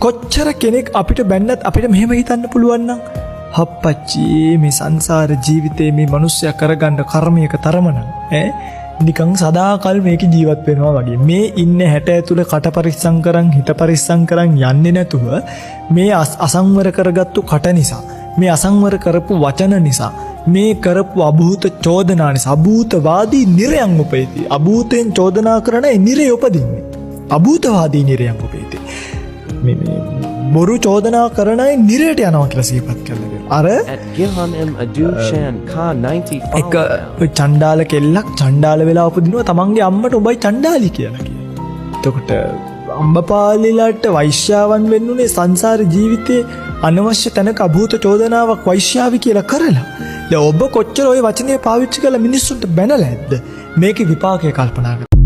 කොච්චර කෙනෙක් අපිට බැන්නත් අපිට මෙහෙම හිතන්න පුළුවන් නම් හප්පච්චි මේ සංසාර ජීවිතේ මේ මිනිස්සයා කරගන්න කර්මයක තරමනම් නිකන් සදාකල් මේක ජීවත් වෙනවා වගේ මේ ඉන්න හැට ඇතුලේ කට පරිස්සම් කරන් හිත පරිස්සම් කරන් යන්නේ නැතුව මේ අසංවර කරගත්තු කට නිසා මේ අසංවර කරපු වචන නිසා මේ කරපු අභූත චෝදනා නිසා අභූතවාදී නිරයන් උපේති අභූතෙන් චෝදනා කරන නිරය උපදින්නේ අභූතවාදී නිරයන් උපේති මේ බොරු චෝදනා කරන අය නිරයට යනවා කියලා සිහිපත් කරලා අර එක චණ්ඩාල කෙල්ලක් චණ්ඩාල වෙලා උපදිනවා තමන්ගේ අම්මට ඔබයි චණ්ඩාලි කියලා කියනවා. එතකොට අම්බපාලිලාට වෛශ්‍යාවන් වෙන්නුනේ සංසාර ජීවිතේ අනවශ්‍ය තැනක අභූත චෝදනාවක් වෛශ්‍යාවි කියලා කරලා. දැන් ඔබ කොච්චර ওই වචනේ පාවිච්චි කරලා මිනිස්සුන්ට බැනලා ඇද්ද? මේකේ විපාකය කල්පනා කරන්න.